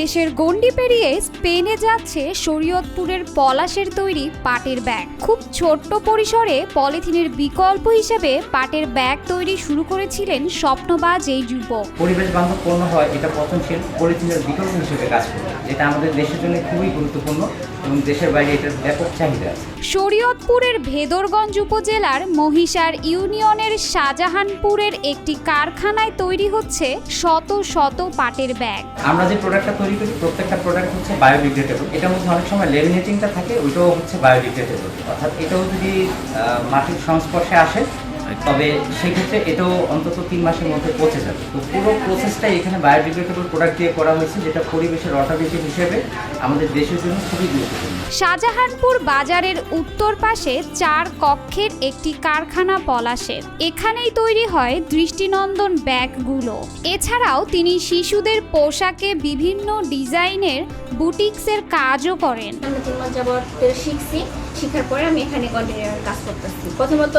দেশের গণ্ডি পেরিয়ে স্পেনে যাচ্ছে শরীয়তপুরের পলাশের তৈরি পাটের ব্যাগ। খুব ছোট্ট পরিসরে পলিথিনের বিকল্প হিসেবে পাটের ব্যাগ তৈরি শুরু করেছিলেন স্বপ্নবাজ এই যুবক। পরিবেশ বান্ধব পণ্য হয়, এটা পচনশীল পলিথিনের বিকল্প হিসেবে কাজ করে, যেটা আমাদের দেশের জন্য খুবই গুরুত্বপূর্ণ এবং দেশের বাইরে এটার ব্যাপক চাহিদা আছে। শরীয়তপুরের ভেদরগঞ্জ উপজেলার মহিষার ইউনিয়নের শাহজাহানপুরের একটি কারখানায় তৈরি হচ্ছে শত শত পাটের ব্যাগ। আমরা যে প্রোডাক্টটা তৈরি করি প্রত্যেকটা প্রোডাক্ট হচ্ছে বায়োডিগ্রেডেবল। এটার মধ্যে অনেক সময় লেমিনেটিংটা থাকে, ওইটাও হচ্ছে বায়োডিগ্রেডেবল, অর্থাৎ এটাও যদি মাটির সংস্পর্শে আসে তবে সেক্ষেত্রে এটাও অন্তত 3 মাসের মধ্যে পচে যাবে। তো পুরো প্রসেসটাই এখানে বায়োডিগ্রেডেবল প্রোডাক্ট দিয়ে করা হয়েছে, যেটা পরিবেশের অল্টারনেটিভ হিসেবে আমাদের দেশের জন্য খুবই গুরুত্বপূর্ণ। শাহজাহানপুর বাজারের উত্তর পাশে 4 কক্ষের একটি কারখানা পলাশের। এখানেই তৈরি হয় দৃষ্টিনন্দন ব্যাগগুলো। এছাড়াও তিনি শিশুদের পোশাকে বিভিন্ন ডিজাইনের বুটিক্সের কাজও করেন। আমি 3 মাস যাবত শিখছি, শেখার পরে আমি এখানে কন্টিনিউ কাজ করতেছি। প্রথমত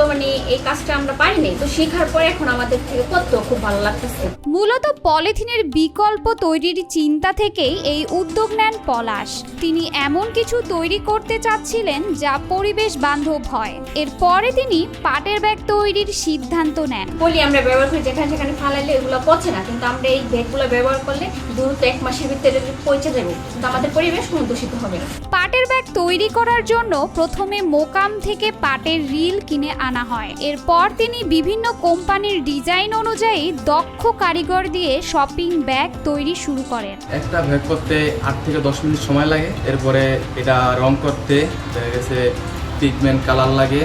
এই কাজটা আমরা পারিনি, তো শেখার পরে এখন আমাদের থেকে করতেও খুব ভালো লাগতেছে। মূলত পলিথিনের বিকল্প তৈরির চিন্তা থেকেই এই উদ্যোগ নেন পলাশ। তিনি এমন কিছু তৈরি করতে চাচ্ছিলেন যা পরিবেশ বান্ধব হয়। এরপরে তিনি পাটের ব্যাগ তৈরির সিদ্ধান্ত নেন। পলি আমরা ব্যবহার করি, যেখানে সেখানে ফালাইলে এগুলো পচে না, কিন্তু আমরা এই ব্যাগগুলো ব্যবহার করলে দ্রুত 1 মাসের ভিতরে পচে যাবে, কিন্তু আমাদের পরিবেশ কোনো দূষিত হবে না। পাটের ব্যাগ তৈরি করার জন্য প্রথমে মোকাম থেকে পাটের রিল কিনে আনা হয়। এরপর তিনি বিভিন্ন কোম্পানির ডিজাইন অনুযায়ী দক্ষ কারিগর দিয়ে শপিং ব্যাগ তৈরি শুরু করেন। একটা ব্যাগ করতে 8 থেকে 10 মিনিট সময় লাগে। এরপরে এটা রং করতে দেখা গেছে পিগমেন্ট কালার লাগে,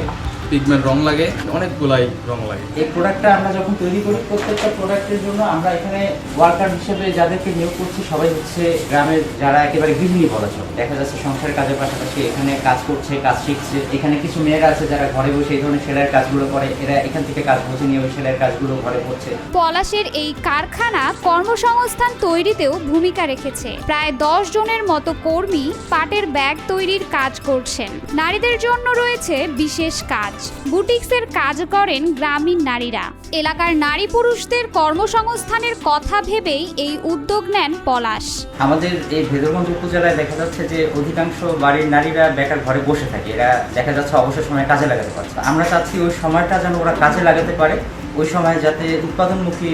পিগমেন্ট রং লাগে, অনেকগুলাই রং লাগে। এই প্রোডাক্টটা আমরা যখন তৈরি করি প্রত্যেকটা প্রোডাক্টের জন্য আমরা এখানে ওয়ার্কার হিসেবে যাদেরকে নিয়োগ করছি সবাই হচ্ছে গ্রামের যারা একেবারে গৃহিণী বলা চলে। দেখা যাচ্ছে সংসারের কাজের পাশাপাশি এখানে কাজ করছে, কাজ শিখছে। এখানে কিছু মেয়েরা আছে যারা ঘরে বসে এই ধরনের সেলাইয়ের কাজগুলো করে, এরা এখান থেকে কাজ বুঝে নিয়ে ওই সেলাইয়ের কাজগুলো ঘরে করছে। পলাশের এই কারখানা কর্মসংস্থান তৈরিতেও ভূমিকা রেখেছে। প্রায় 10 জনের মতো কর্মী পাটের ব্যাগ তৈরির কাজ করছেন। নারীদের জন্য রয়েছে বিশেষ কাজ। বুটিক্সের কাজ করেন গ্রামীণ নারীরা। এলাকার নারী পুরুষদের কর্মসংস্থানের কথা ভেবেই এই উদ্যোগ নেন পলাশ। আমাদের এই ভেদরগঞ্জ উপজেলায় দেখা যাচ্ছে যে অধিকাংশ বাড়ির নারীরা বেকার ঘরে বসে থাকে, এরা দেখা যাচ্ছে অবসর সময় কাজে লাগাতে পারছে। আমরা চাচ্ছি ওই সময়টা যেন ওরা কাজে লাগাতে পারে, ওই সময় যাতে উৎপাদনমুখী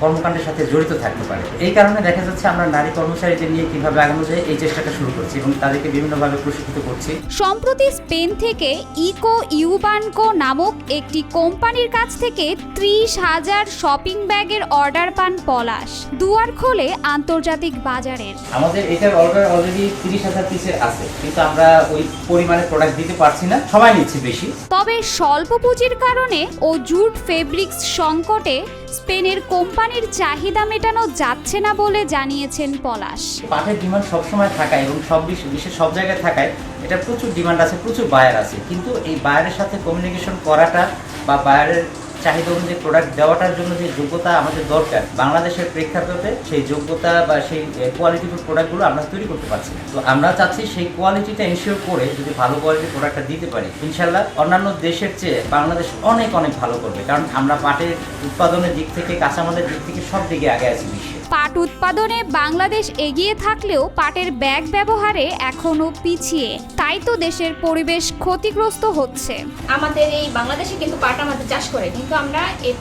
কর্মকাণ্ডের সাথে জড়িত থাকতে পারে। এই কারণে দেখা যাচ্ছে আমরা নারী কর্মচারীদের নিয়ে কিভাবে আগানো যায় এই চেষ্টাটা শুরু করছি এবং তাদেরকে বিভিন্নভাবে প্রশিক্ষিত করছি। সম্প্রতি স্পেন থেকে ইকো ইউবানকো নামক একটি কোম্পানির কাছ থেকে 30,000 শপিং ব্যাগের অর্ডার পান পলাশ। দুয়ার খোলে আন্তর্জাতিক বাজারের। আমাদের এটার অর্ডার অলরেডি 30,000 পিসের আছে, কিন্তু আমরা ওই পরিমাণে প্রোডাক্ট দিতে পারছি না, সময় নিচ্ছে বেশি। তবে স্বল্প পুঁজির কারণে ও জুট ফেব্রিক্স সংকটে স্পেনের কোম্পানির চাহিদা মেটানো যাচ্ছে না বলে জানিয়েছেন পলাশ। পাটের ডিমান্ড সবসময় থাকায় এবং বিশ্বের সব জায়গায় থাকায় এটা প্রচুর ডিমান্ড আছে, প্রচুর বায়ার আছে, কিন্তু এই বায়ারের সাথে কমিউনিকেশন করাটা বা বায়ারের চাহিদা অনুযায়ী প্রোডাক্ট দেওয়াটার জন্য যে যোগ্যতা আমাদের দরকার বাংলাদেশের প্রেক্ষাপটে সেই যোগ্যতা বা সেই কোয়ালিটির প্রোডাক্টগুলো আমরা তৈরি করতে পারছি না। তো আমরা চাচ্ছি সেই কোয়ালিটিটা এনশিওর করে যদি ভালো কোয়ালিটির প্রোডাক্টটা দিতে পারি, ইনশাল্লাহ অন্যান্য দেশের চেয়ে বাংলাদেশ অনেক অনেক ভালো করবে, কারণ আমরা পাটের উৎপাদনের দিক থেকে কাঁচামালের দিক থেকে সব দিকে আগে আছি বিশ্বে। পাট উৎপাদনে বাংলাদেশ এগিয়ে থাকলেও পাটের ব্যাগ ব্যবহারে এখনো পিছিয়ে, তাই তো দেশের পরিবেশ ক্ষতিগ্রস্ত হচ্ছে। আমাদের এই বাংলাদেশে কিন্তু পাট আমাদের চাষ করে, কিন্তু আমরা এই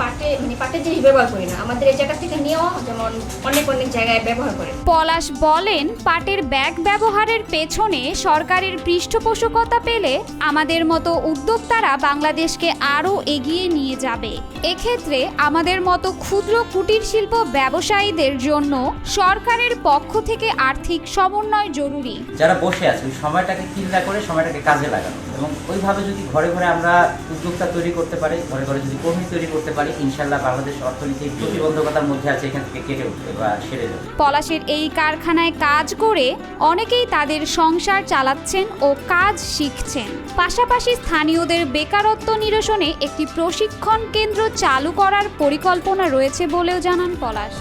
পাটের জিনিস ব্যবহার করি না। আমাদের এই জায়গা থেকে নিয়েও যেমন অনেক জায়গায় ব্যবহার করে। পলাশ বলেন, পাটের ব্যাগ ব্যবহারের পেছনে সরকারের পৃষ্ঠপোষকতা পেলে আমাদের মতো উদ্যোক্তারা বাংলাদেশকে আরও এগিয়ে নিয়ে যাবে। এক্ষেত্রে আমাদের মতো ক্ষুদ্র কুটির শিল্প ব্যবসায়ীদের জন্য সরকারের পক্ষ থেকে আর্থিক সমন্বয় জরুরি। যারা বসে আছে ওই সময়টাকে চিন্তা করে সময়টাকে কাজে লাগানো এবং ওইভাবে যদি ঘরে ঘরে আমরা উদ্যোক্তা তৈরি করতে পারি, ঘরে ঘরে যদি কর্মী তৈরি করতে পারি, ইনশাল্লাহ বাংলাদেশ অর্থনৈতিক প্রতিবন্ধকতার মধ্যে আছে, এখান থেকে কেটে উঠবে বা সেরে যাবে। পলাশের এই কারখানায় কাজ করে অনেকেই তাদের সংসার চালাচ্ছেন ও কাজ শিখছেন। পাশাপাশি স্থানীয়দের বেকারত্ব নিরসনে একটি প্রশিক্ষণ কেন্দ্র চালু করার পরিকল্পনা রয়েছে বলেও জানান পলাশ।